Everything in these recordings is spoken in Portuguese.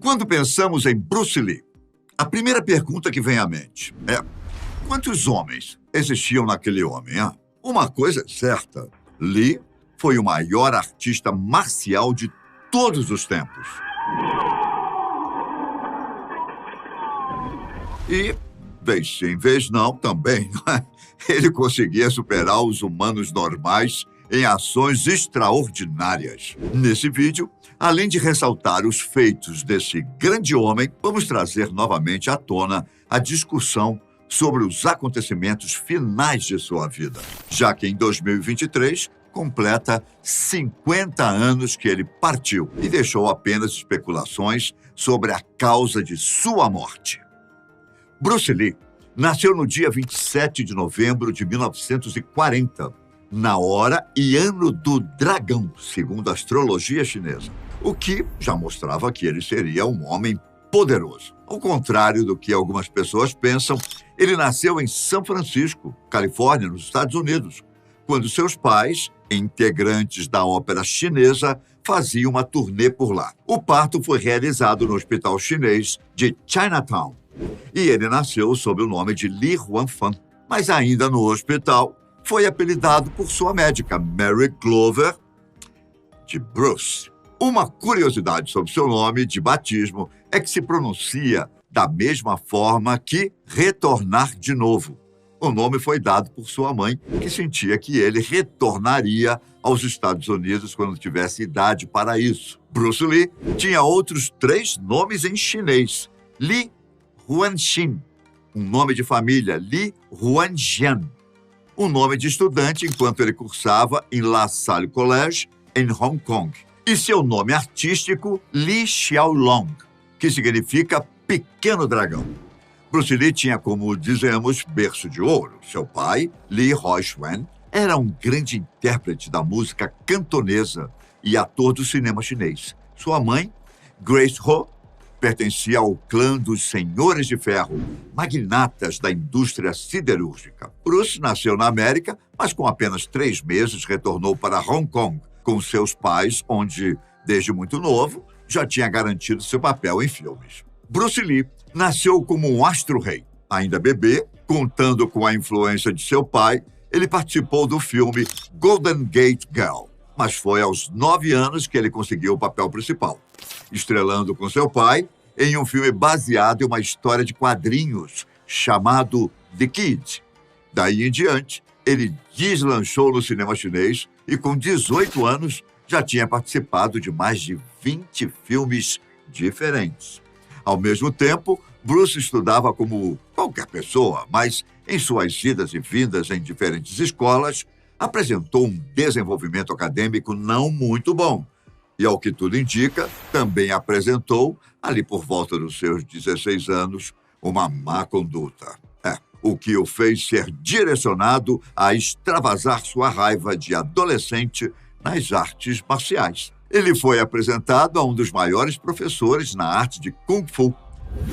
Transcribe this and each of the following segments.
Quando pensamos em Bruce Lee, a primeira pergunta que vem à mente é: quantos homens existiam naquele homem? Uma coisa é certa, Lee foi o maior artista marcial de todos os tempos. E, vez sim, vez não, também, ele conseguia superar os humanos normais em ações extraordinárias. Nesse vídeo, além de ressaltar os feitos desse grande homem, vamos trazer novamente à tona a discussão sobre os acontecimentos finais de sua vida, já que em 2023 completa 50 anos que ele partiu e deixou apenas especulações sobre a causa de sua morte. Bruce Lee nasceu no dia 27 de novembro de 1940, na hora e ano do dragão, segundo a astrologia chinesa, o que já mostrava que ele seria um homem poderoso. Ao contrário do que algumas pessoas pensam, ele nasceu em São Francisco, Califórnia, nos Estados Unidos, quando seus pais, integrantes da ópera chinesa, faziam uma turnê por lá. O parto foi realizado no hospital chinês de Chinatown, e ele nasceu sob o nome de Li Huanfan. Mas ainda no hospital, foi apelidado por sua médica, Mary Glover, de Bruce. Uma curiosidade sobre seu nome de batismo é que se pronuncia da mesma forma que retornar de novo. O nome foi dado por sua mãe, que sentia que ele retornaria aos Estados Unidos quando tivesse idade para isso. Bruce Lee tinha outros 3 nomes em chinês: Li Huanxin, um nome de família, Li Huanjian, um nome de estudante enquanto ele cursava em La Salle College, em Hong Kong, e seu nome artístico, Li Xiaolong, que significa Pequeno Dragão. Bruce Lee tinha, como dizemos, berço de ouro. Seu pai, Li Huaixuan, era um grande intérprete da música cantonesa e ator do cinema chinês. Sua mãe, Grace Ho, pertencia ao clã dos Senhores de Ferro, magnatas da indústria siderúrgica. Bruce nasceu na América, mas com apenas 3 meses retornou para Hong Kong com seus pais, onde, desde muito novo, já tinha garantido seu papel em filmes. Bruce Lee nasceu como um astro-rei. Ainda bebê, contando com a influência de seu pai, ele participou do filme Golden Gate Girl, mas foi aos 9 anos que ele conseguiu o papel principal, estrelando com seu pai em um filme baseado em uma história de quadrinhos chamado The Kid. Daí em diante, ele deslanchou no cinema chinês e, com 18 anos, já tinha participado de mais de 20 filmes diferentes. Ao mesmo tempo, Bruce estudava como qualquer pessoa, mas em suas idas e vindas em diferentes escolas, apresentou um desenvolvimento acadêmico não muito bom. E, ao que tudo indica, também apresentou, ali por volta dos seus 16 anos, uma má conduta. O que o fez ser direcionado a extravasar sua raiva de adolescente nas artes marciais. Ele foi apresentado a um dos maiores professores na arte de Kung Fu,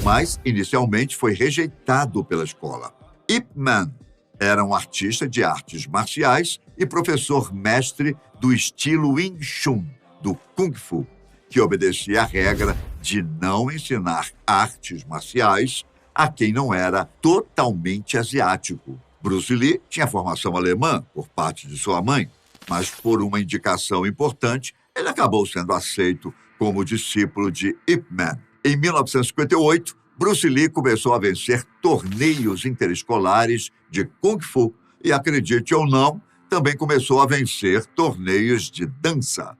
mas inicialmente foi rejeitado pela escola. Ip Man era um artista de artes marciais e professor mestre do estilo Wing Chun, do Kung Fu, que obedecia a regra de não ensinar artes marciais a quem não era totalmente asiático. Bruce Lee tinha formação alemã por parte de sua mãe, mas por uma indicação importante, ele acabou sendo aceito como discípulo de Ip Man. Em 1958, Bruce Lee começou a vencer torneios interescolares de Kung Fu e, acredite ou não, também começou a vencer torneios de dança.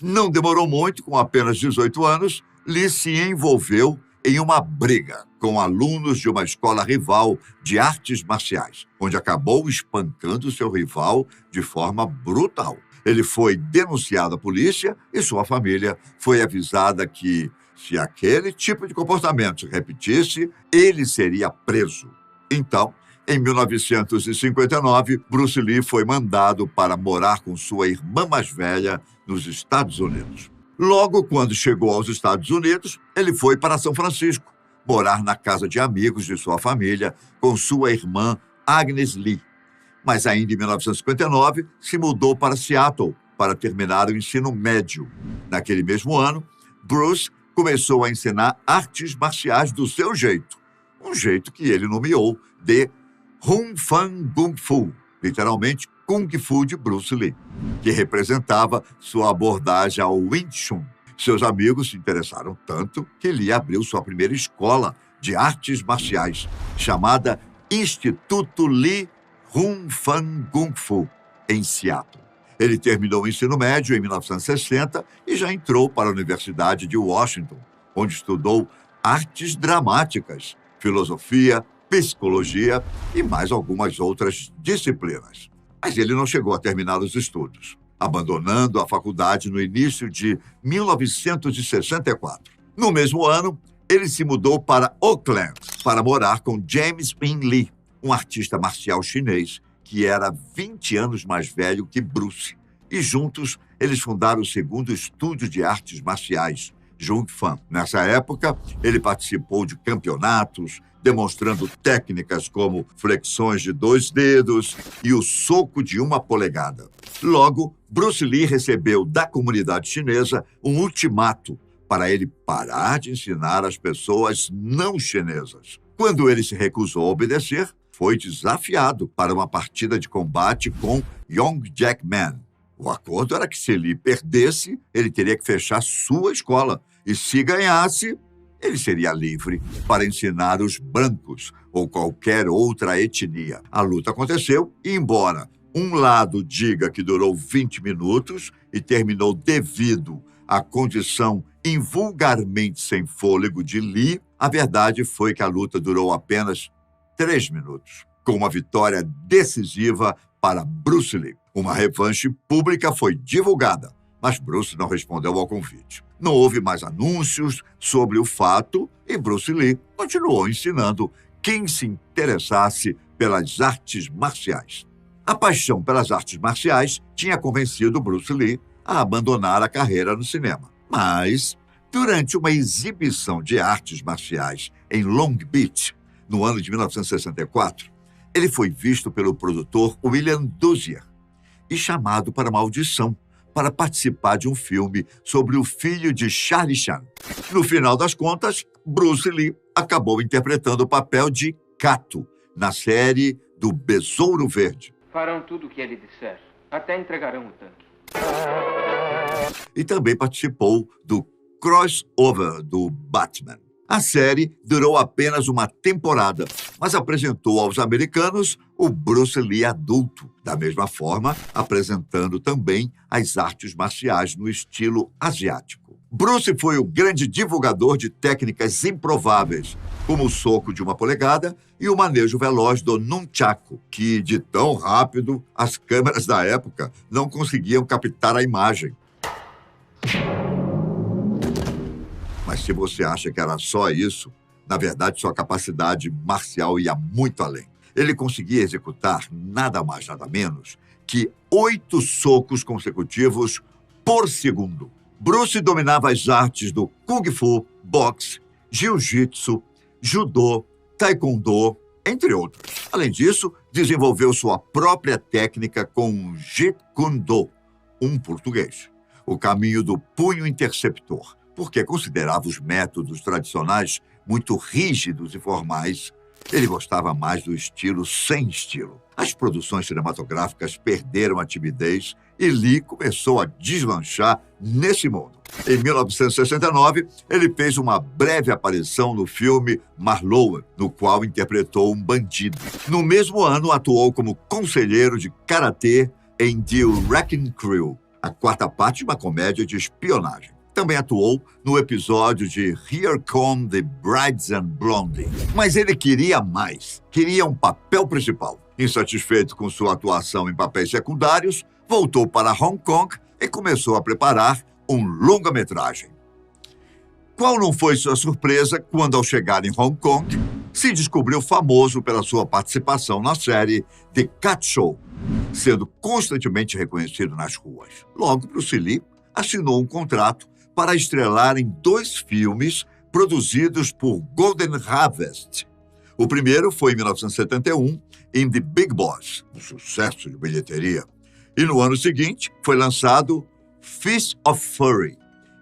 Não demorou muito, com apenas 18 anos, Lee se envolveu em uma briga com alunos de uma escola rival de artes marciais, onde acabou espancando seu rival de forma brutal. Ele foi denunciado à polícia e sua família foi avisada que, se aquele tipo de comportamento se repetisse, ele seria preso. Então, em 1959, Bruce Lee foi mandado para morar com sua irmã mais velha nos Estados Unidos. Logo quando chegou aos Estados Unidos, ele foi para São Francisco, morar na casa de amigos de sua família com sua irmã Agnes Lee. Mas ainda em 1959, se mudou para Seattle para terminar o ensino médio. Naquele mesmo ano, Bruce começou a ensinar artes marciais do seu jeito. Um jeito que ele nomeou de Kung Fan Kung Fu, literalmente Kung Fu de Bruce Lee, que representava sua abordagem ao Wing Chun. Seus amigos se interessaram tanto que Lee abriu sua primeira escola de artes marciais, chamada Instituto Lee Kung Fan Kung Fu, em Seattle. Ele terminou o ensino médio em 1960 e já entrou para a Universidade de Washington, onde estudou artes dramáticas, filosofia, psicologia e mais algumas outras disciplinas. Mas ele não chegou a terminar os estudos, abandonando a faculdade no início de 1964. No mesmo ano, ele se mudou para Oakland para morar com James Ping Lee, um artista marcial chinês que era 20 anos mais velho que Bruce. E juntos, eles fundaram o segundo estúdio de artes marciais, Jung Fan. Nessa época, ele participou de campeonatos, demonstrando técnicas como flexões de 2 dedos e o soco de 1 polegada. Logo, Bruce Lee recebeu da comunidade chinesa um ultimato para ele parar de ensinar as pessoas não chinesas. Quando ele se recusou a obedecer, foi desafiado para uma partida de combate com Yong Jack Man. O acordo era que se Lee perdesse, ele teria que fechar sua escola. E se ganhasse, ele seria livre para ensinar os brancos ou qualquer outra etnia. A luta aconteceu e, embora um lado diga que durou 20 minutos e terminou devido à condição invulgarmente sem fôlego de Lee, a verdade foi que a luta durou apenas 3 minutos, com uma vitória decisiva para Bruce Lee. Uma revanche pública foi divulgada, mas Bruce não respondeu ao convite. Não houve mais anúncios sobre o fato e Bruce Lee continuou ensinando quem se interessasse pelas artes marciais. A paixão pelas artes marciais tinha convencido Bruce Lee a abandonar a carreira no cinema. Mas, durante uma exibição de artes marciais em Long Beach, no ano de 1964, ele foi visto pelo produtor William Dozier e chamado para uma audição para participar de um filme sobre o filho de Charlie Chan. No final das contas, Bruce Lee acabou interpretando o papel de Kato na série do Besouro Verde. Farão tudo o que ele disser, até entregarão o tanque. E também participou do crossover do Batman. A série durou apenas uma temporada, mas apresentou aos americanos o Bruce Lee adulto, da mesma forma apresentando também as artes marciais no estilo asiático. Bruce foi o grande divulgador de técnicas improváveis, como o soco de 1 polegada e o manejo veloz do nunchaku, que, de tão rápido, as câmeras da época não conseguiam captar a imagem. Mas se você acha que era só isso, na verdade sua capacidade marcial ia muito além. Ele conseguia executar nada mais, nada menos que 8 socos consecutivos por segundo. Bruce dominava as artes do Kung Fu, boxe, Jiu-Jitsu, Judô, Taekwondo, entre outros. Além disso, desenvolveu sua própria técnica com Jeet Kune Do, um português, o caminho do punho interceptor, porque considerava os métodos tradicionais muito rígidos e formais. Ele gostava mais do estilo sem estilo. As produções cinematográficas perderam a timidez e Lee começou a deslanchar nesse mundo. Em 1969, ele fez uma breve aparição no filme Marlowe, no qual interpretou um bandido. No mesmo ano, atuou como conselheiro de karatê em The Wrecking Crew, a 4ª parte de uma comédia de espionagem. Também atuou no episódio de Here Come the Brides and Blondie. Mas ele queria mais. Queria um papel principal. Insatisfeito com sua atuação em papéis secundários, voltou para Hong Kong e começou a preparar um longa-metragem. Qual não foi sua surpresa quando, ao chegar em Hong Kong, se descobriu famoso pela sua participação na série The Cat Show, sendo constantemente reconhecido nas ruas. Logo, Bruce Lee assinou um contrato para estrelar em 2 filmes produzidos por Golden Harvest. O primeiro foi em 1971, em The Big Boss, um sucesso de bilheteria. E no ano seguinte foi lançado Fist of Fury,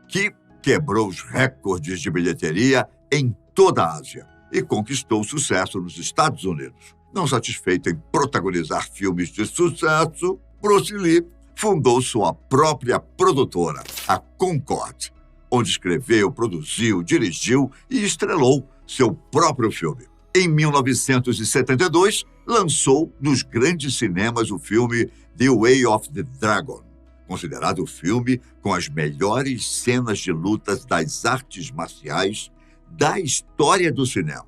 que quebrou os recordes de bilheteria em toda a Ásia e conquistou sucesso nos Estados Unidos. Não satisfeito em protagonizar filmes de sucesso, Bruce Lee fundou sua própria produtora, a Concord, onde escreveu, produziu, dirigiu e estrelou seu próprio filme. Em 1972, lançou nos grandes cinemas o filme The Way of the Dragon, considerado o filme com as melhores cenas de lutas das artes marciais da história do cinema.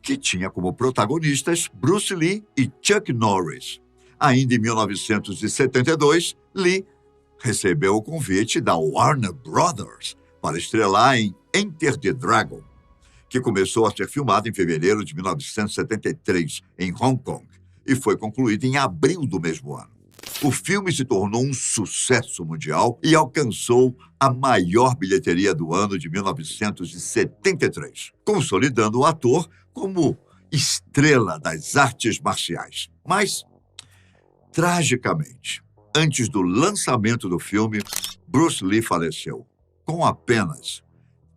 Que tinha como protagonistas Bruce Lee e Chuck Norris. Ainda em 1972, Lee recebeu o convite da Warner Brothers para estrelar em Enter the Dragon, que começou a ser filmado em fevereiro de 1973, em Hong Kong, e foi concluído em abril do mesmo ano. O filme se tornou um sucesso mundial e alcançou a maior bilheteria do ano de 1973, consolidando o ator como estrela das artes marciais. Mas, tragicamente, antes do lançamento do filme, Bruce Lee faleceu, com apenas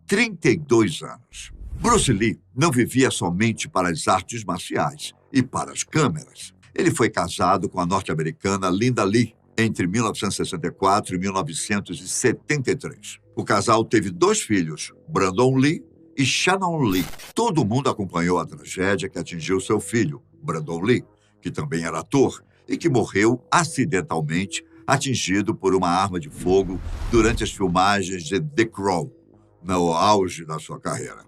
32 anos. Bruce Lee não vivia somente para as artes marciais e para as câmeras. Ele foi casado com a norte-americana Linda Lee entre 1964 e 1973. O casal teve 2 filhos, Brandon Lee e Shannon Lee. Todo mundo acompanhou a tragédia que atingiu seu filho, Brandon Lee, que também era ator e que morreu acidentalmente atingido por uma arma de fogo durante as filmagens de The Crow, no auge da sua carreira.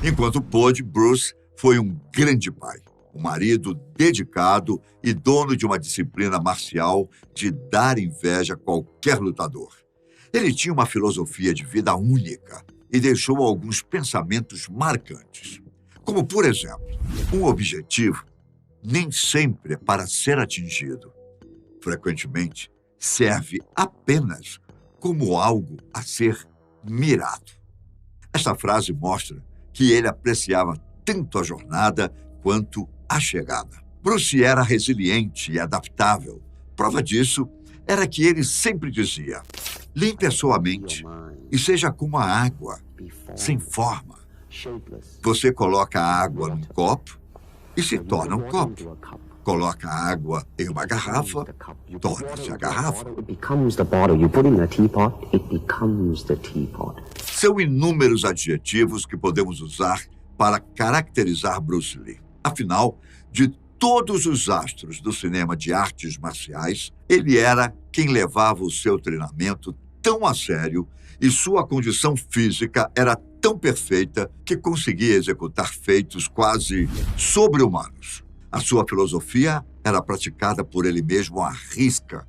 Enquanto pôde, Bruce foi um grande pai, um marido dedicado e dono de uma disciplina marcial de dar inveja a qualquer lutador. Ele tinha uma filosofia de vida única e deixou alguns pensamentos marcantes, como, por exemplo, um objetivo nem sempre é para ser atingido. Frequentemente, serve apenas como algo a ser mirado. Esta frase mostra que ele apreciava tanto a jornada quanto a chegada. Bruce era resiliente e adaptável. Prova disso era que ele sempre dizia: limpe a sua mente e seja como a água, sem forma. Você coloca a água num copo e se torna um copo. Coloca a água em uma garrafa, torna-se a garrafa. São inúmeros adjetivos que podemos usar para caracterizar Bruce Lee. Afinal, de todos os astros do cinema de artes marciais, ele era quem levava o seu treinamento tão a sério e sua condição física era tão perfeita que conseguia executar feitos quase sobre-humanos. A sua filosofia era praticada por ele mesmo à risca,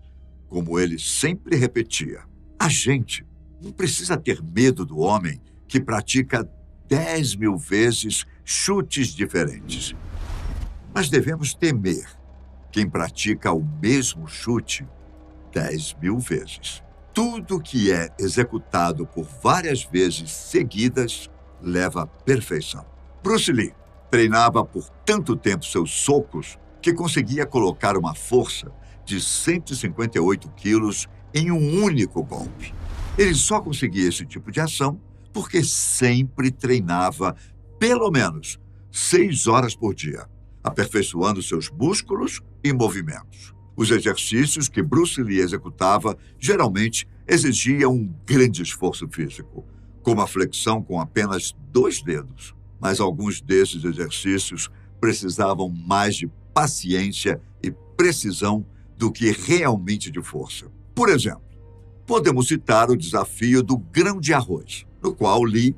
como ele sempre repetia. A gente não precisa ter medo do homem que pratica 10.000 vezes chutes diferentes. Mas devemos temer quem pratica o mesmo chute 10.000 vezes. Tudo que é executado por várias vezes seguidas leva à perfeição. Bruce Lee treinava por tanto tempo seus socos que conseguia colocar uma força de 158 quilos em um único golpe. Ele só conseguia esse tipo de ação porque sempre treinava pelo menos 6 horas por dia, aperfeiçoando seus músculos e movimentos. Os exercícios que Bruce Lee executava geralmente exigiam um grande esforço físico, como a flexão com apenas 2 dedos. Mas alguns desses exercícios precisavam mais de paciência e precisão do que realmente de força. Por exemplo, podemos citar o desafio do grão de arroz, no qual Lee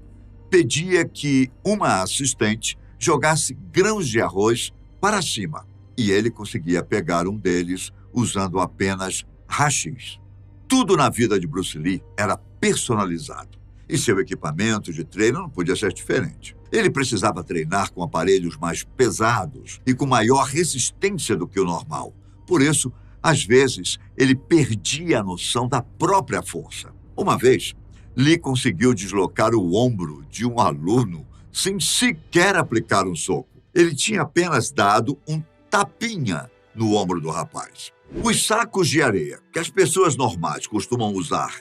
pedia que uma assistente jogasse grãos de arroz para cima, e ele conseguia pegar um deles usando apenas rachis. Tudo na vida de Bruce Lee era personalizado, e seu equipamento de treino não podia ser diferente. Ele precisava treinar com aparelhos mais pesados e com maior resistência do que o normal. Por isso, às vezes, ele perdia a noção da própria força. Uma vez, Lee conseguiu deslocar o ombro de um aluno sem sequer aplicar um soco. Ele tinha apenas dado um tapinha no ombro do rapaz. Os sacos de areia que as pessoas normais costumam usar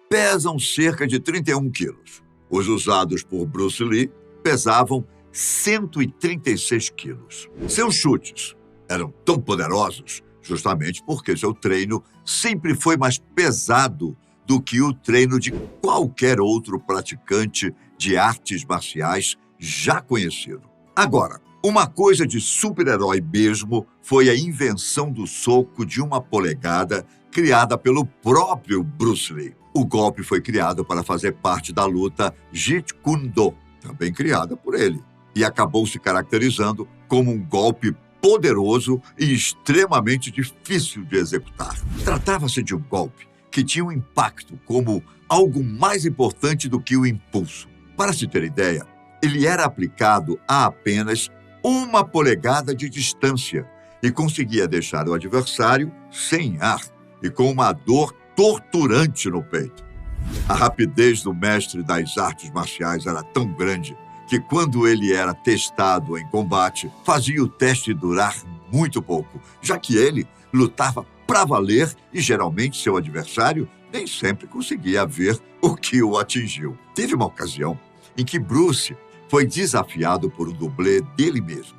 pesam cerca de 31 quilos. Os usados por Bruce Lee pesavam 136 quilos. Seus chutes eram tão poderosos justamente porque seu treino sempre foi mais pesado do que o treino de qualquer outro praticante de artes marciais já conhecido. Agora, uma coisa de super-herói mesmo foi a invenção do soco de 1 polegada criada pelo próprio Bruce Lee. O golpe foi criado para fazer parte da luta Jeet Kune Do, também criada por ele, e acabou se caracterizando como um golpe poderoso e extremamente difícil de executar. Tratava-se de um golpe que tinha um impacto como algo mais importante do que o impulso. Para se ter ideia, ele era aplicado a apenas 1 polegada de distância e conseguia deixar o adversário sem ar e com uma dor torturante no peito. A rapidez do mestre das artes marciais era tão grande que, quando ele era testado em combate, fazia o teste durar muito pouco, já que ele lutava para valer e, geralmente, seu adversário nem sempre conseguia ver o que o atingiu. Teve uma ocasião em que Bruce foi desafiado por um dublê dele mesmo,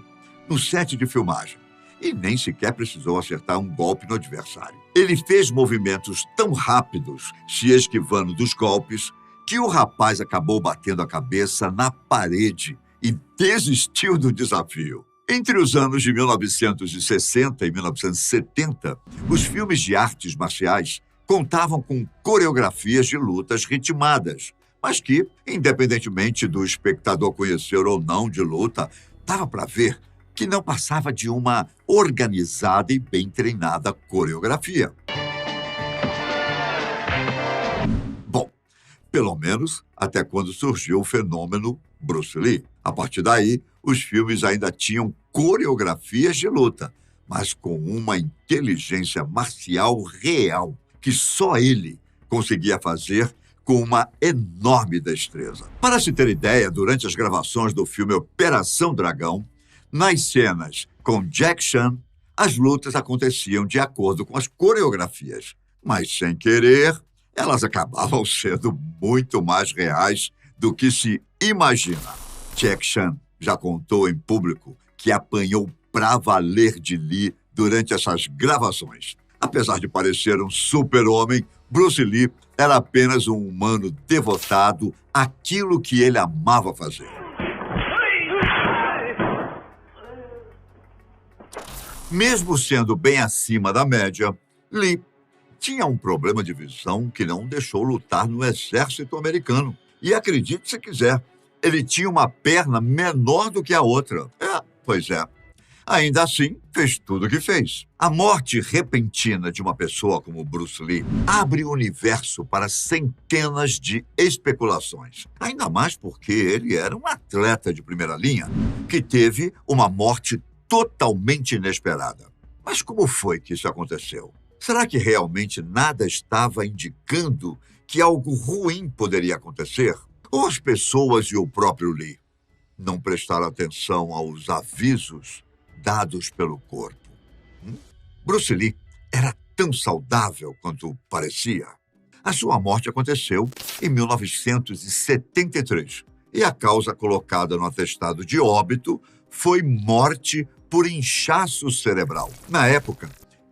no set de filmagem, e nem sequer precisou acertar um golpe no adversário. Ele fez movimentos tão rápidos, se esquivando dos golpes, que o rapaz acabou batendo a cabeça na parede e desistiu do desafio. Entre os anos de 1960 e 1970, os filmes de artes marciais contavam com coreografias de lutas ritmadas, mas que, independentemente do espectador conhecer ou não de luta, dava para ver que não passava de uma organizada e bem treinada coreografia. Bom, pelo menos até quando surgiu o fenômeno Bruce Lee. A partir daí, os filmes ainda tinham coreografias de luta, mas com uma inteligência marcial real, que só ele conseguia fazer com uma enorme destreza. Para se ter ideia, durante as gravações do filme Operação Dragão, nas cenas com Jack Chan, as lutas aconteciam de acordo com as coreografias, mas, sem querer, elas acabavam sendo muito mais reais do que se imagina. Jack Chan já contou em público que apanhou pra valer de Lee durante essas gravações. Apesar de parecer um super-homem, Bruce Lee era apenas um humano devotado àquilo que ele amava fazer. Mesmo sendo bem acima da média, Lee tinha um problema de visão que não o deixou lutar no exército americano. E acredite se quiser, ele tinha uma perna menor do que a outra. Pois é. Ainda assim, fez tudo o que fez. A morte repentina de uma pessoa como Bruce Lee abre o universo para centenas de especulações. Ainda mais porque ele era um atleta de primeira linha que teve uma morte totalmente inesperada. Mas como foi que isso aconteceu? Será que realmente nada estava indicando que algo ruim poderia acontecer? Ou as pessoas e o próprio Lee não prestaram atenção aos avisos dados pelo corpo? Bruce Lee era tão saudável quanto parecia. A sua morte aconteceu em 1973 e a causa colocada no atestado de óbito foi morte por inchaço cerebral. Na época,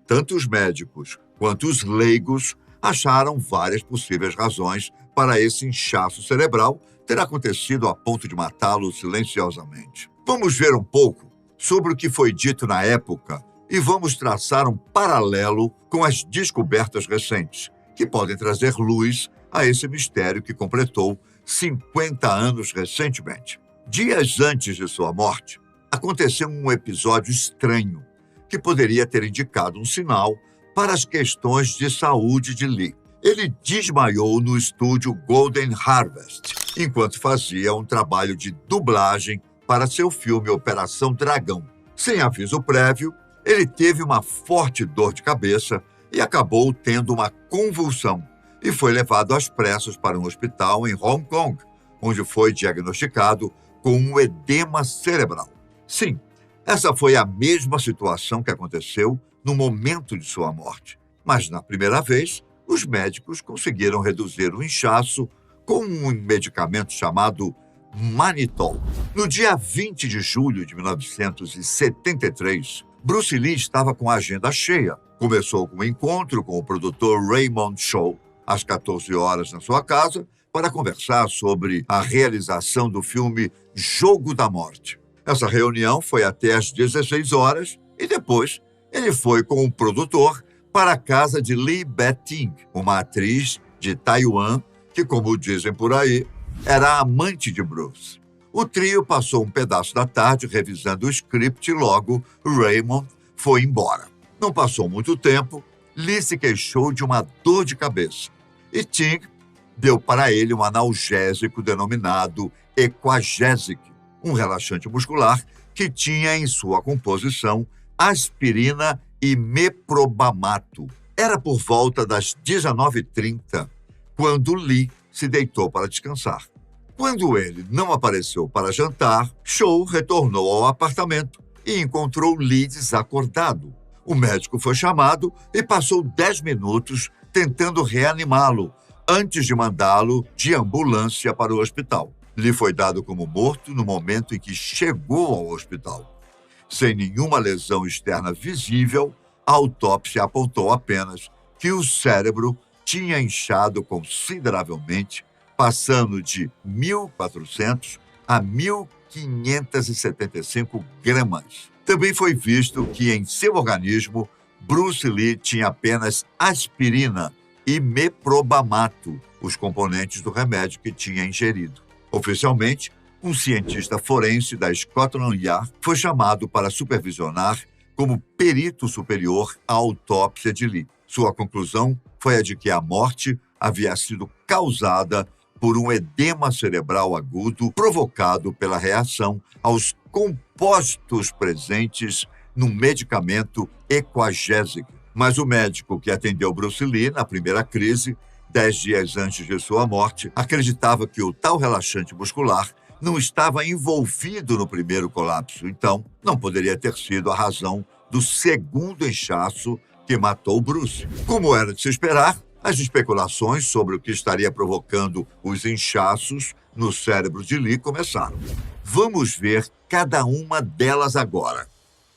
tanto os médicos quanto os leigos acharam várias possíveis razões para esse inchaço cerebral ter acontecido a ponto de matá-lo silenciosamente. Vamos ver um pouco sobre o que foi dito na época e vamos traçar um paralelo com as descobertas recentes, que podem trazer luz a esse mistério que completou 50 anos recentemente. Dias antes de sua morte, aconteceu um episódio estranho que poderia ter indicado um sinal para as questões de saúde de Lee. Ele desmaiou no estúdio Golden Harvest, enquanto fazia um trabalho de dublagem para seu filme Operação Dragão. Sem aviso prévio, ele teve uma forte dor de cabeça e acabou tendo uma convulsão e foi levado às pressas para um hospital em Hong Kong, onde foi diagnosticado com um edema cerebral. Sim, essa foi a mesma situação que aconteceu no momento de sua morte. Mas, na primeira vez, os médicos conseguiram reduzir o inchaço com um medicamento chamado Manitol. No dia 20 de julho de 1973, Bruce Lee estava com a agenda cheia. Começou com um encontro com o produtor Raymond Shaw, às 14 horas na sua casa, para conversar sobre a realização do filme Jogo da Morte. Essa reunião foi até às 16 horas e depois ele foi com o produtor para a casa de Lee Bet-Ting, uma atriz de Taiwan que, como dizem por aí, era amante de Bruce. O trio passou um pedaço da tarde revisando o script e logo Raymond foi embora. Não passou muito tempo, Lee se queixou de uma dor de cabeça e Ting deu para ele um analgésico denominado Equagesic, um relaxante muscular que tinha em sua composição aspirina e meprobamato. Era por volta das 19h30, quando Lee se deitou para descansar. Quando ele não apareceu para jantar, Shaw retornou ao apartamento e encontrou Lee desacordado. O médico foi chamado e passou 10 minutos tentando reanimá-lo, antes de mandá-lo de ambulância para o hospital. Lee foi dado como morto no momento em que chegou ao hospital. Sem nenhuma lesão externa visível, a autópsia apontou apenas que o cérebro tinha inchado consideravelmente, passando de 1.400 a 1.575 gramas. Também foi visto que em seu organismo, Bruce Lee tinha apenas aspirina e meprobamato, os componentes do remédio que tinha ingerido. Oficialmente, um cientista forense da Scotland Yard foi chamado para supervisionar como perito superior à autópsia de Lee. Sua conclusão foi a de que a morte havia sido causada por um edema cerebral agudo provocado pela reação aos compostos presentes no medicamento Equagesic. Mas o médico que atendeu Bruce Lee na primeira crise, 10 dias antes de sua morte, acreditava que o tal relaxante muscular não estava envolvido no primeiro colapso, então não poderia ter sido a razão do segundo inchaço que matou Bruce. Como era de se esperar, as especulações sobre o que estaria provocando os inchaços no cérebro de Lee começaram. Vamos ver cada uma delas agora.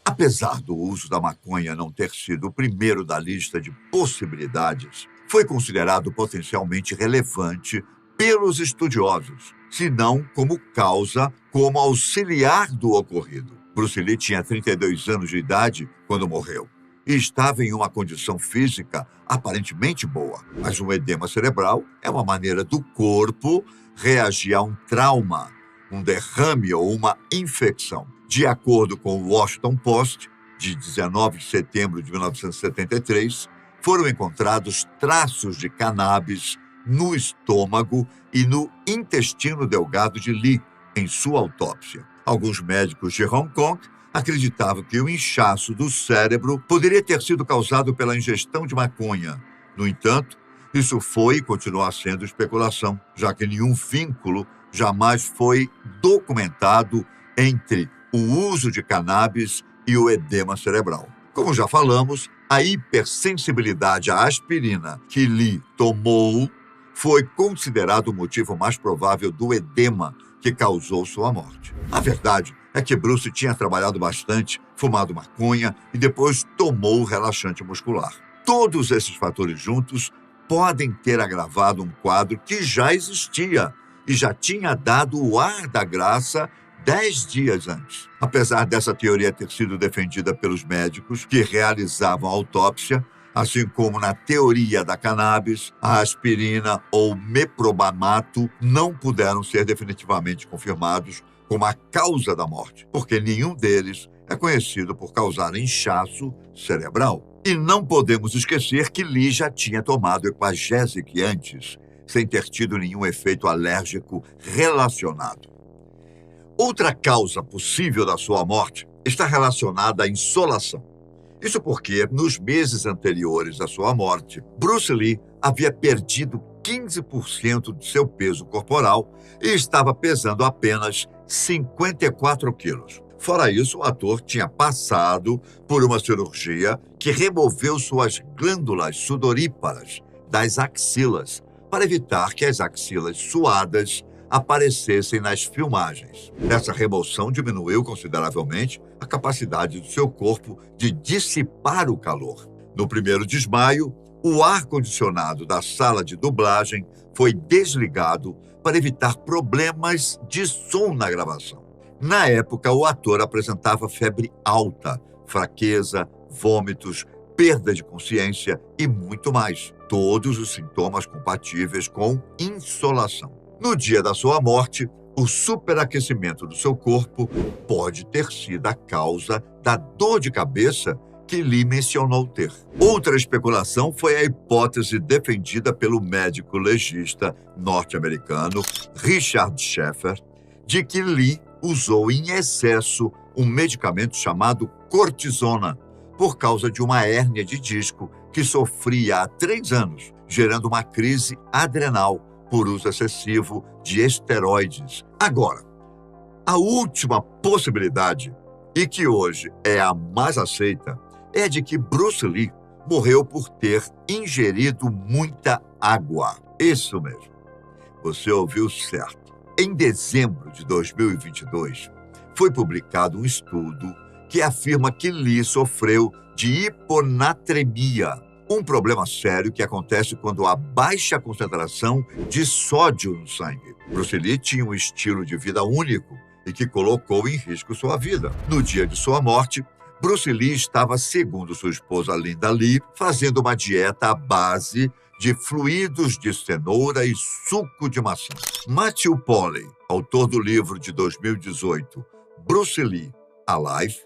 Apesar do uso da maconha não ter sido o primeiro da lista de possibilidades, foi considerado potencialmente relevante pelos estudiosos, se não como causa, como auxiliar do ocorrido. Bruce Lee tinha 32 anos de idade quando morreu e estava em uma condição física aparentemente boa. Mas um edema cerebral é uma maneira do corpo reagir a um trauma, um derrame ou uma infecção. De acordo com o Washington Post, de 19 de setembro de 1973, foram encontrados traços de cannabis no estômago e no intestino delgado de Lee em sua autópsia. Alguns médicos de Hong Kong acreditavam que o inchaço do cérebro poderia ter sido causado pela ingestão de maconha. No entanto, isso foi e continua sendo especulação, já que nenhum vínculo jamais foi documentado entre o uso de cannabis e o edema cerebral. Como já falamos, a hipersensibilidade à aspirina que Lee tomou foi considerado o motivo mais provável do edema que causou sua morte. A verdade é que Bruce tinha trabalhado bastante, fumado maconha e depois tomou o relaxante muscular. Todos esses fatores juntos podem ter agravado um quadro que já existia e já tinha dado o ar da graça 10 dias antes. Apesar dessa teoria ter sido defendida pelos médicos que realizavam a autópsia, assim como na teoria da cannabis, a aspirina ou meprobamato não puderam ser definitivamente confirmados como a causa da morte, porque nenhum deles é conhecido por causar inchaço cerebral. E não podemos esquecer que Lee já tinha tomado Equagesic antes, sem ter tido nenhum efeito alérgico relacionado. Outra causa possível da sua morte está relacionada à insolação. Isso porque, nos meses anteriores à sua morte, Bruce Lee havia perdido 15% de seu peso corporal e estava pesando apenas 54 quilos. Fora isso, o ator tinha passado por uma cirurgia que removeu suas glândulas sudoríparas das axilas para evitar que as axilas suadas aparecessem nas filmagens. Essa remoção diminuiu consideravelmente a capacidade do seu corpo de dissipar o calor. No primeiro desmaio, o ar-condicionado da sala de dublagem foi desligado para evitar problemas de som na gravação. Na época, o ator apresentava febre alta, fraqueza, vômitos, perda de consciência e muito mais. Todos os sintomas compatíveis com insolação. No dia da sua morte, o superaquecimento do seu corpo pode ter sido a causa da dor de cabeça que Lee mencionou ter. Outra especulação foi a hipótese defendida pelo médico legista norte-americano Richard Schaeffer de que Lee usou em excesso um medicamento chamado cortisona por causa de uma hérnia de disco que sofria há 3 anos, gerando uma crise adrenal por uso excessivo de esteroides. Agora, a última possibilidade, e que hoje é a mais aceita, é de que Bruce Lee morreu por ter ingerido muita água. Isso mesmo. Você ouviu certo. Em dezembro de 2022, foi publicado um estudo que afirma que Lee sofreu de hiponatremia, um problema sério que acontece quando há baixa concentração de sódio no sangue. Bruce Lee tinha um estilo de vida único e que colocou em risco sua vida. No dia de sua morte, Bruce Lee estava, segundo sua esposa Linda Lee, fazendo uma dieta à base de fluidos de cenoura e suco de maçã. Matthew Polly, autor do livro de 2018, Bruce Lee, Alive,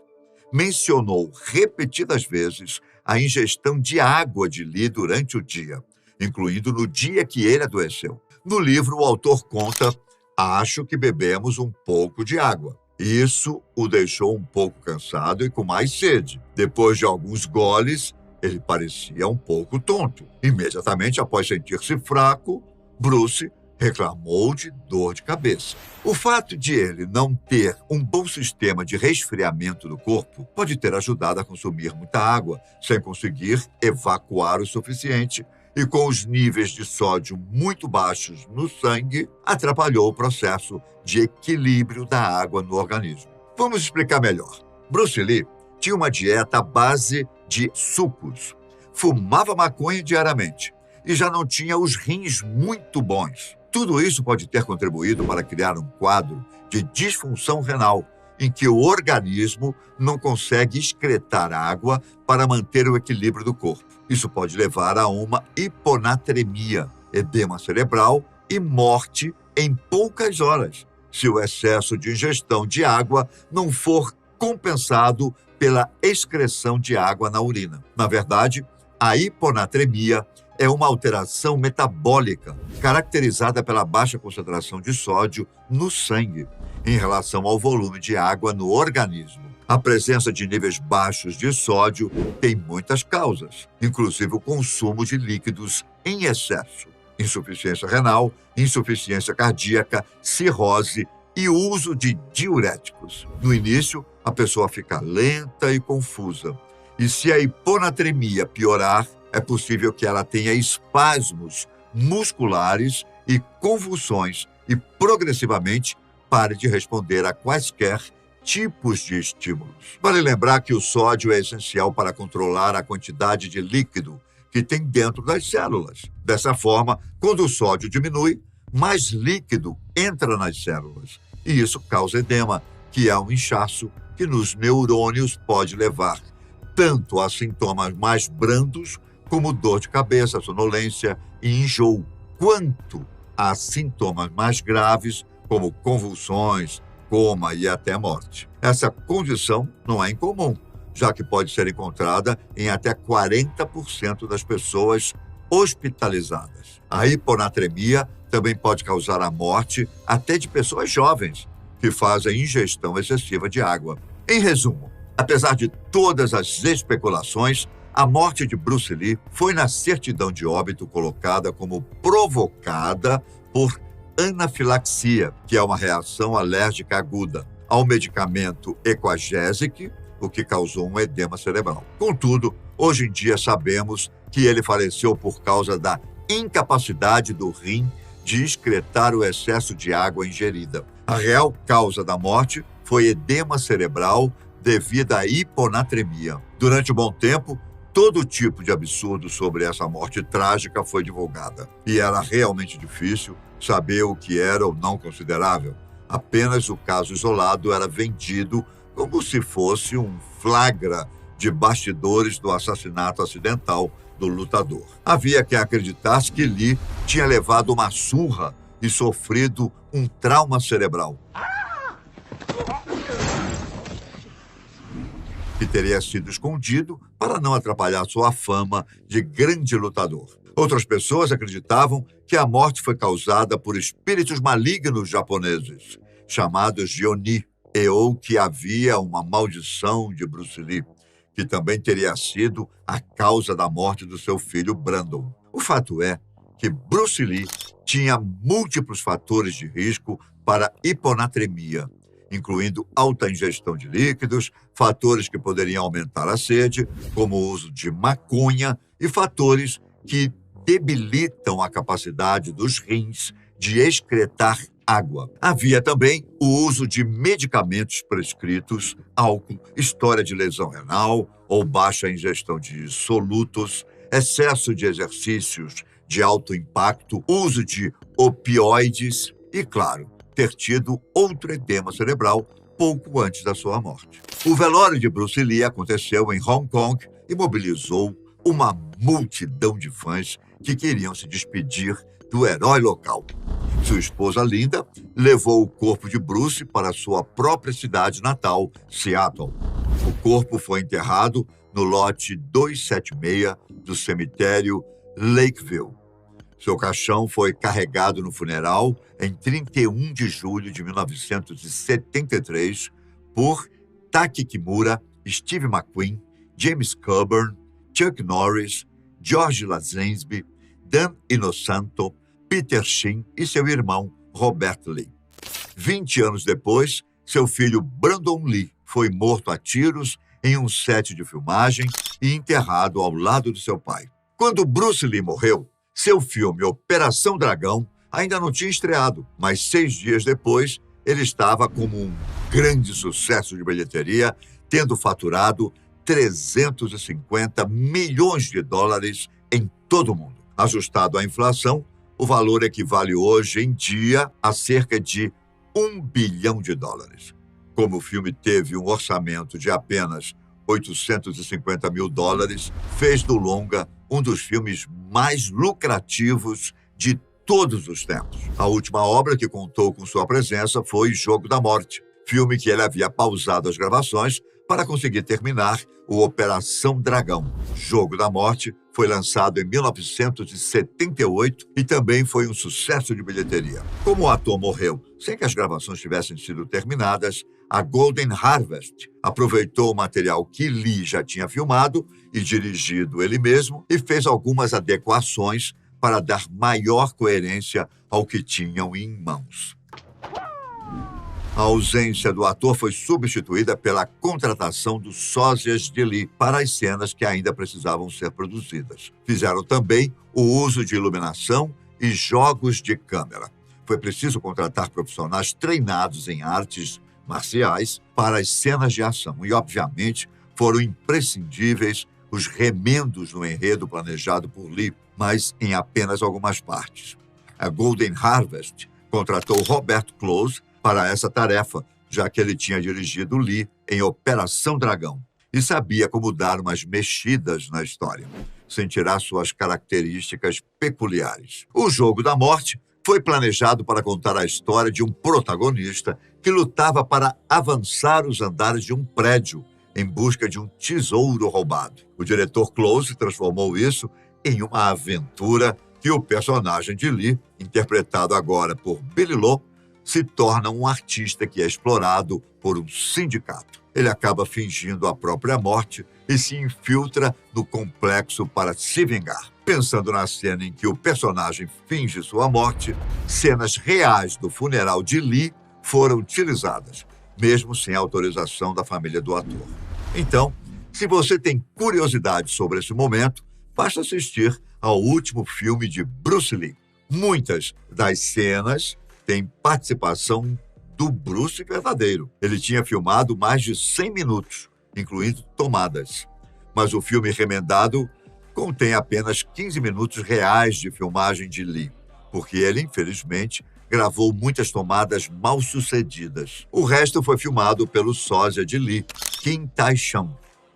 mencionou repetidas vezes a ingestão de água de Lee durante o dia, incluindo no dia que ele adoeceu. No livro, o autor conta: acho que bebemos um pouco de água. Isso o deixou um pouco cansado e com mais sede. Depois de alguns goles, ele parecia um pouco tonto. Imediatamente após sentir-se fraco, Bruce reclamou de dor de cabeça. O fato de ele não ter um bom sistema de resfriamento do corpo pode ter ajudado a consumir muita água, sem conseguir evacuar o suficiente, e com os níveis de sódio muito baixos no sangue, atrapalhou o processo de equilíbrio da água no organismo. Vamos explicar melhor. Bruce Lee tinha uma dieta à base de sucos, fumava maconha diariamente e já não tinha os rins muito bons. Tudo isso pode ter contribuído para criar um quadro de disfunção renal, em que o organismo não consegue excretar água para manter o equilíbrio do corpo. Isso pode levar a uma hiponatremia, edema cerebral e morte em poucas horas, se o excesso de ingestão de água não for compensado pela excreção de água na urina. Na verdade, a hiponatremia é uma alteração metabólica caracterizada pela baixa concentração de sódio no sangue em relação ao volume de água no organismo. A presença de níveis baixos de sódio tem muitas causas, inclusive o consumo de líquidos em excesso, insuficiência renal, insuficiência cardíaca, cirrose e uso de diuréticos. No início, a pessoa fica lenta e confusa. E se a hiponatremia piorar, é possível que ela tenha espasmos musculares e convulsões e, progressivamente, pare de responder a quaisquer tipos de estímulos. Vale lembrar que o sódio é essencial para controlar a quantidade de líquido que tem dentro das células. Dessa forma, quando o sódio diminui, mais líquido entra nas células. E isso causa edema, que é um inchaço que nos neurônios pode levar tanto a sintomas mais brandos, como dor de cabeça, sonolência e enjoo, quanto a sintomas mais graves, como convulsões, coma e até morte. Essa condição não é incomum, já que pode ser encontrada em até 40% das pessoas hospitalizadas. A hiponatremia também pode causar a morte até de pessoas jovens que fazem ingestão excessiva de água. Em resumo, apesar de todas as especulações, a morte de Bruce Lee foi na certidão de óbito colocada como provocada por anafilaxia, que é uma reação alérgica aguda. ao medicamento Equagesic, o que causou um edema cerebral. Contudo, hoje em dia sabemos que ele faleceu por causa da incapacidade do rim de excretar o excesso de água ingerida. A real causa da morte foi edema cerebral devido à hiponatremia. Durante um bom tempo, todo tipo de absurdo sobre essa morte trágica foi divulgada. E era realmente difícil saber o que era ou não considerável. Apenas o caso isolado era vendido como se fosse um flagra de bastidores do assassinato acidental do lutador. Havia quem acreditasse que Lee tinha levado uma surra e sofrido um trauma cerebral, que teria sido escondido para não atrapalhar sua fama de grande lutador. Outras pessoas acreditavam que a morte foi causada por espíritos malignos japoneses, chamados de Oni, ou que havia uma maldição de Bruce Lee, que também teria sido a causa da morte do seu filho Brandon. O fato é que Bruce Lee tinha múltiplos fatores de risco para hiponatremia, incluindo alta ingestão de líquidos, fatores que poderiam aumentar a sede, como o uso de maconha, e fatores que debilitam a capacidade dos rins de excretar água. Havia também o uso de medicamentos prescritos, álcool, história de lesão renal ou baixa ingestão de solutos, excesso de exercícios de alto impacto, uso de opioides e, claro, ter tido outro edema cerebral pouco antes da sua morte. O velório de Bruce Lee aconteceu em Hong Kong e mobilizou uma multidão de fãs que queriam se despedir do herói local. Sua esposa Linda levou o corpo de Bruce para sua própria cidade natal, Seattle. O corpo foi enterrado no lote 276 do cemitério Lakeville. Seu caixão foi carregado no funeral em 31 de julho de 1973 por Taki Kimura, Steve McQueen, James Coburn, Chuck Norris, George Lazenby, Dan Inosanto, Peter Sheen e seu irmão Robert Lee. 20 anos depois, seu filho Brandon Lee foi morto a tiros em um set de filmagem e enterrado ao lado de seu pai. Quando Bruce Lee morreu, seu filme Operação Dragão ainda não tinha estreado, mas 6 dias depois, ele estava como um grande sucesso de bilheteria, tendo faturado 350 milhões de dólares em todo o mundo. Ajustado à inflação, o valor equivale hoje em dia a cerca de $1 bilhão. Como o filme teve um orçamento de apenas $850 mil, fez do longa um dos filmes mais lucrativos de todos os tempos. A última obra que contou com sua presença foi Jogo da Morte, filme que ele havia pausado as gravações para conseguir terminar o Operação Dragão. Jogo da Morte foi lançado em 1978 e também foi um sucesso de bilheteria. Como o ator morreu sem que as gravações tivessem sido terminadas, a Golden Harvest aproveitou o material que Lee já tinha filmado e dirigido ele mesmo e fez algumas adequações para dar maior coerência ao que tinham em mãos. A ausência do ator foi substituída pela contratação dos sósias de Lee para as cenas que ainda precisavam ser produzidas. Fizeram também o uso de iluminação e jogos de câmera. Foi preciso contratar profissionais treinados em artes marciais para as cenas de ação e, obviamente, foram imprescindíveis os remendos no enredo planejado por Lee, mas em apenas algumas partes. A Golden Harvest contratou Robert Close para essa tarefa, já que ele tinha dirigido Lee em Operação Dragão e sabia como dar umas mexidas na história, sem tirar suas características peculiares. O Jogo da Morte foi planejado para contar a história de um protagonista que lutava para avançar os andares de um prédio em busca de um tesouro roubado. O diretor Close transformou isso em uma aventura que o personagem de Lee, interpretado agora por Billy Lowe, se torna um artista que é explorado por um sindicato. Ele acaba fingindo a própria morte e se infiltra no complexo para se vingar. Pensando na cena em que o personagem finge sua morte, cenas reais do funeral de Lee foram utilizadas, mesmo sem autorização da família do ator. Então, se você tem curiosidade sobre esse momento, basta assistir ao último filme de Bruce Lee. Muitas das cenas têm participação do Bruce verdadeiro. Ele tinha filmado mais de 100 minutos, incluindo tomadas. Mas o filme remendado contém apenas 15 minutos reais de filmagem de Lee, porque ele, infelizmente, gravou muitas tomadas mal sucedidas. O resto foi filmado pelo sósia de Lee, Kim Tai-shang,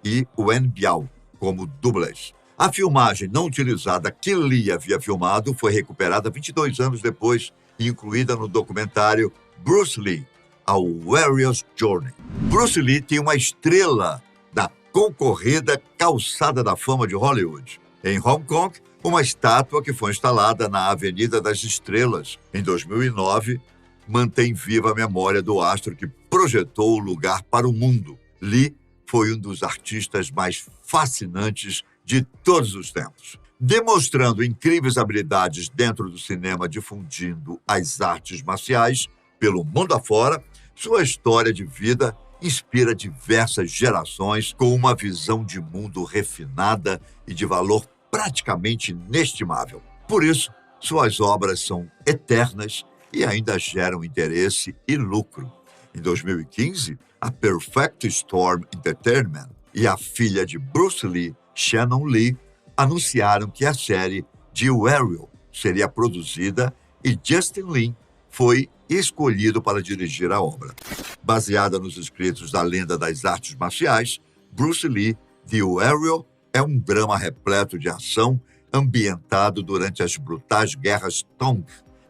e Wen Biao, como dublês. A filmagem não utilizada que Lee havia filmado foi recuperada 22 anos depois e incluída no documentário Bruce Lee, A Warrior's Journey. Bruce Lee tem uma estrela da concorrida Calçada da Fama de Hollywood. Em Hong Kong, uma estátua que foi instalada na Avenida das Estrelas, em 2009, mantém viva a memória do astro que projetou o lugar para o mundo. Lee foi um dos artistas mais fascinantes de todos os tempos. Demonstrando incríveis habilidades dentro do cinema, difundindo as artes marciais pelo mundo afora, sua história de vida inspira diversas gerações com uma visão de mundo refinada e de valor praticamente inestimável. Por isso, suas obras são eternas e ainda geram interesse e lucro. Em 2015, a Perfect Storm Entertainment e a filha de Bruce Lee, Shannon Lee, anunciaram que a série de Warrior seria produzida e Justin Lin foi escolhido para dirigir a obra. Baseada nos escritos da lenda das artes marciais, Bruce Lee, The Warrior, é um drama repleto de ação ambientado durante as brutais guerras Tong,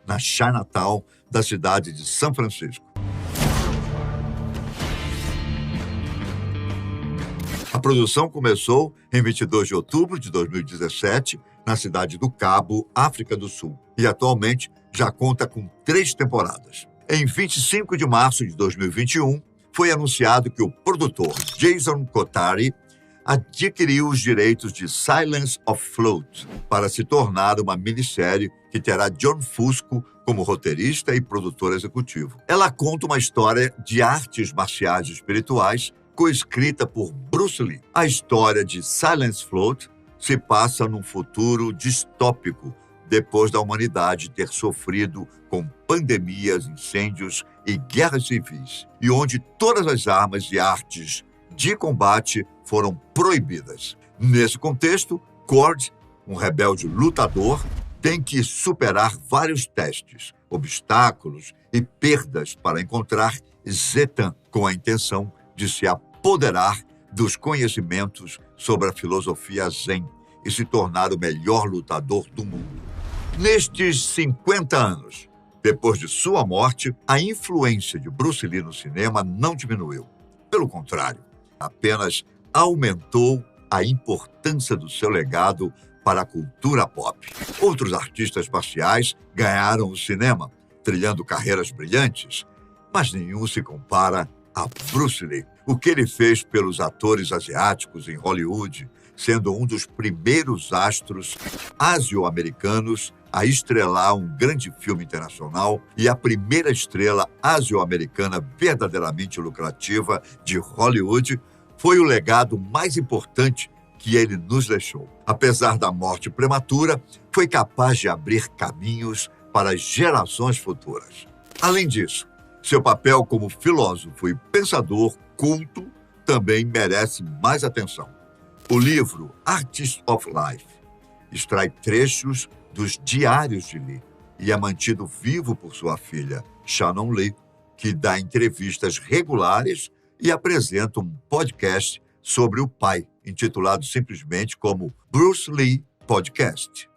na Chinatown da cidade de São Francisco. A produção começou em 22 de outubro de 2017, na cidade do Cabo, África do Sul, e atualmente já conta com 3 temporadas. Em 25 de março de 2021, foi anunciado que o produtor Jason Kotari adquiriu os direitos de Silence of Float para se tornar uma minissérie que terá John Fusco como roteirista e produtor executivo. Ela conta uma história de artes marciais espirituais coescrita por Bruce Lee. A história de Silence Float se passa num futuro distópico, depois da humanidade ter sofrido com pandemias, incêndios e guerras civis, e onde todas as armas e artes de combate foram proibidas. Nesse contexto, Cord, um rebelde lutador, tem que superar vários testes, obstáculos e perdas para encontrar Zetan, com a intenção de se apoderar dos conhecimentos sobre a filosofia Zen e se tornar o melhor lutador do mundo. Nestes 50 anos, depois de sua morte, a influência de Bruce Lee no cinema não diminuiu. Pelo contrário, apenas aumentou a importância do seu legado para a cultura pop. Outros artistas marciais ganharam o cinema, trilhando carreiras brilhantes, mas nenhum se compara a Bruce Lee. O que ele fez pelos atores asiáticos em Hollywood, sendo um dos primeiros astros asio-americanos a estrelar um grande filme internacional e a primeira estrela asio-americana verdadeiramente lucrativa de Hollywood, foi o legado mais importante que ele nos deixou. Apesar da morte prematura, foi capaz de abrir caminhos para as gerações futuras. Além disso, seu papel como filósofo e pensador culto também merece mais atenção. O livro Artist of Life extrai trechos dos diários de Lee e é mantido vivo por sua filha, Shannon Lee, que dá entrevistas regulares e apresenta um podcast sobre o pai, intitulado simplesmente como Bruce Lee Podcast.